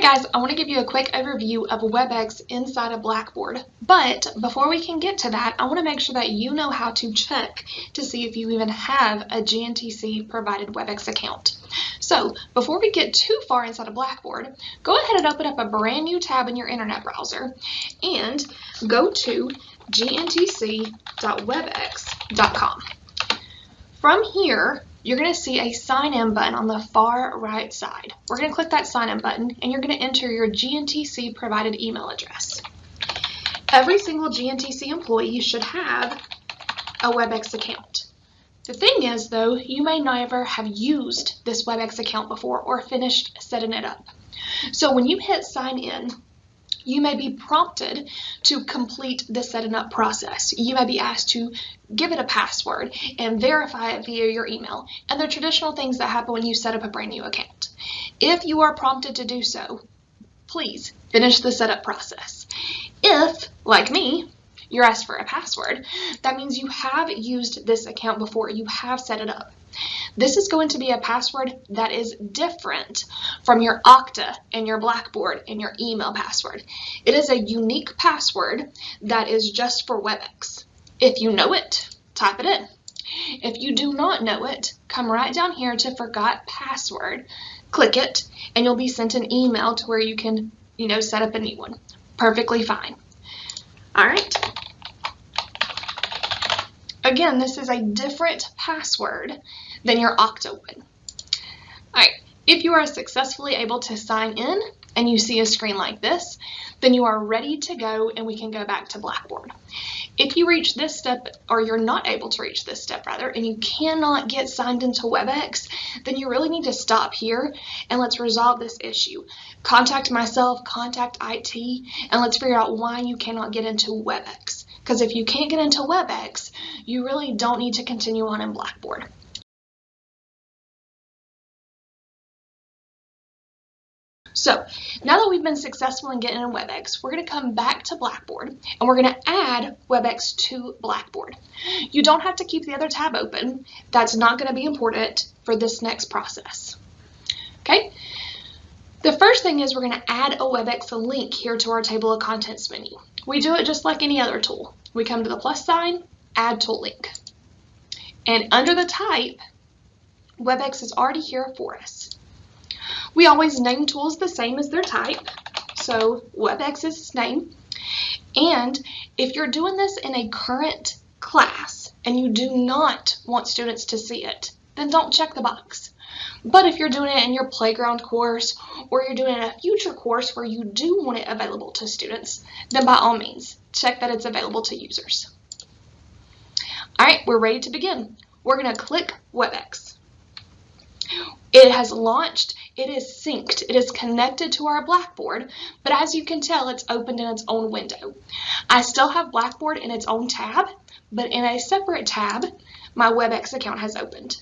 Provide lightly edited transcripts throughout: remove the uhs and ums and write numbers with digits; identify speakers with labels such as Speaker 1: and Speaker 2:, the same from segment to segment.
Speaker 1: guys, I want to give you a quick overview of WebEx inside of Blackboard, but before we can get to that, I want to make sure that you know how to check to see if you even have a GNTC provided WebEx account. So before we get too far inside of Blackboard, go ahead and open up a brand new tab in your internet browser and go to GNTC.WebEx.com. From here, you're going to see a sign in button on the far right side. We're going to click that sign in button and you're going to enter your GNTC provided email address. Every single GNTC employee should have a WebEx account. The thing is though, you may never have used this WebEx account before or finished setting it up. So when you hit sign in, you may be prompted to complete the setting up process. You may be asked to give it a password and verify it via your email, and the traditional things that happen when you set up a brand new account. If you are prompted to do so, please finish the setup process. If, like me, you're asked for a password, that means you have used this account before, you have set it up. This is going to be a password that is different from your Okta and your Blackboard and your email password. It is a unique password that is just for WebEx. If you know it, type it in. If you do not know it, come right down here to Forgot Password, click it, and you'll be sent an email to where you can, set up a new one. Perfectly fine. All right. Again, this is a different password than your Okta would. All right, if you are successfully able to sign in and you see a screen like this, then you are ready to go and we can go back to Blackboard. If you reach this step, or you're not able to reach this step rather, and you cannot get signed into WebEx, then you really need to stop here and let's resolve this issue. Contact myself, contact IT, and let's figure out why you cannot get into WebEx. Because if you can't get into WebEx, you really don't need to continue on in Blackboard. So now that we've been successful in getting in WebEx, we're going to come back to Blackboard and we're going to add WebEx to Blackboard. You don't have to keep the other tab open. That's not going to be important for this next process. Okay? The first thing is we're going to add a WebEx link here to our table of contents menu. We do it just like any other tool. We come to the plus sign, add tool link. And under the type, WebEx is already here for us. We always name tools the same as their type, so WebEx is its name. And if you're doing this in a current class and you do not want students to see it, then don't check the box. But if you're doing it in your playground course or you're doing it in a future course where you do want it available to students, then by all means, check that it's available to users. All right, we're ready to begin. We're going to click WebEx. It has launched, it is synced, it is connected to our Blackboard, but as you can tell, it's opened in its own window. I still have Blackboard in its own tab, but in a separate tab, my WebEx account has opened.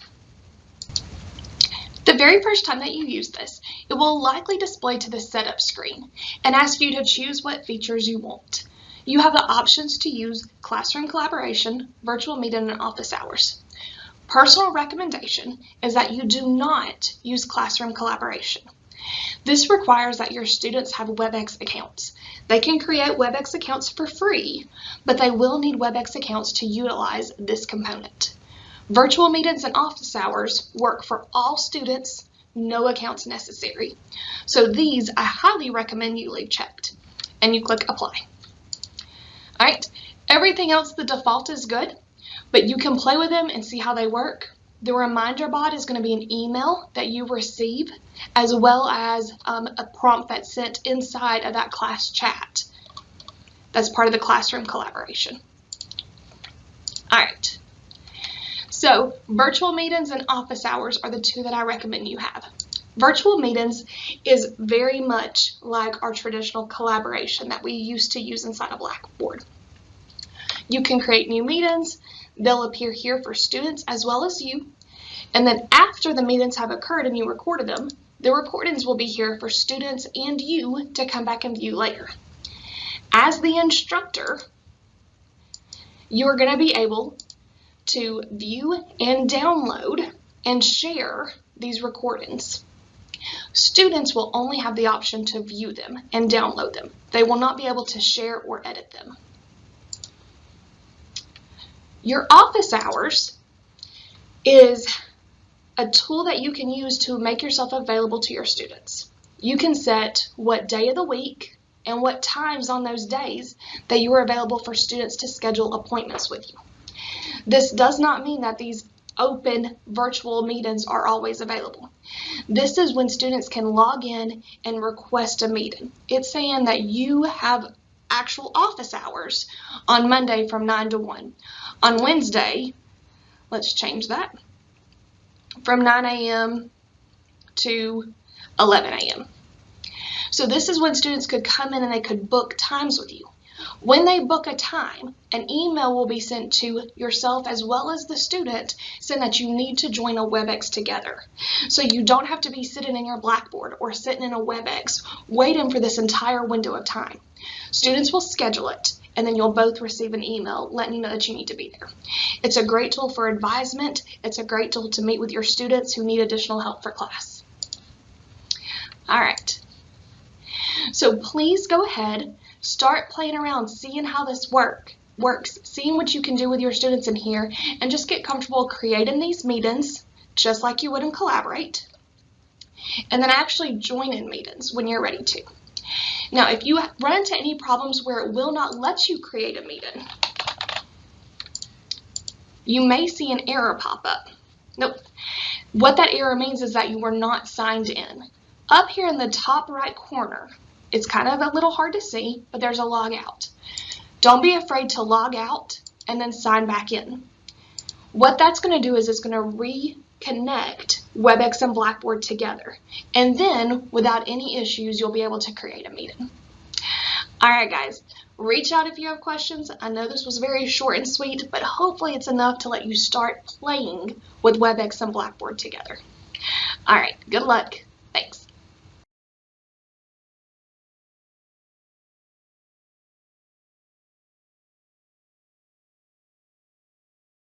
Speaker 1: The very first time that you use this, it will likely display to the setup screen and ask you to choose what features you want. You have the options to use classroom collaboration, virtual meeting, and office hours. Personal recommendation is that you do not use classroom collaboration. This requires that your students have WebEx accounts. They can create WebEx accounts for free, but they will need WebEx accounts to utilize this component. Virtual meetings and office hours work for all students, no accounts necessary. So these I highly recommend you leave checked, and you click apply. All right, everything else, the default is good. But you can play with them and see how they work. The reminder bot is going to be an email that you receive, as well as a prompt that's sent inside of that class chat. That's part of the classroom collaboration. All right. So virtual meetings and office hours are the two that I recommend you have. Virtual meetings is very much like our traditional collaboration that we used to use inside of Blackboard. You can create new meetings. They'll appear here for students as well as you. And then after the meetings have occurred and you recorded them, the recordings will be here for students and you to come back and view later. As the instructor, you're going to be able to view and download and share these recordings. Students will only have the option to view them and download them. They will not be able to share or edit them. Your office hours is a tool that you can use to make yourself available to your students. You can set what day of the week and what times on those days that you are available for students to schedule appointments with you. This does not mean that these open virtual meetings are always available. This is when students can log in and request a meeting. It's saying that you have actual office hours on Monday from 9 to 1. On Wednesday, let's change that, from 9 a.m. to 11 a.m. So this is when students could come in and they could book times with you. When they book a time, an email will be sent to yourself as well as the student saying that you need to join a WebEx together. So you don't have to be sitting in your Blackboard or sitting in a WebEx waiting for this entire window of time. Students will schedule it, and then you'll both receive an email letting you know that you need to be there. It's a great tool for advisement. It's a great tool to meet with your students who need additional help for class. All right. So please go ahead, start playing around, seeing how this works, seeing what you can do with your students in here, and just get comfortable creating these meetings just like you would in Collaborate, and then actually join in meetings when you're ready to. Now, if you run into any problems where it will not let you create a meeting, you may see an error pop up. Nope. What that error means is that you were not signed in. Up here in the top right corner, it's kind of a little hard to see, but there's a log out. Don't be afraid to log out and then sign back in. What that's going to do is it's going to reconnect WebEx and Blackboard together. And then, without any issues, you'll be able to create a meeting. All right, guys, reach out if you have questions. I know this was very short and sweet, but hopefully it's enough to let you start playing with WebEx and Blackboard together. All right, good luck.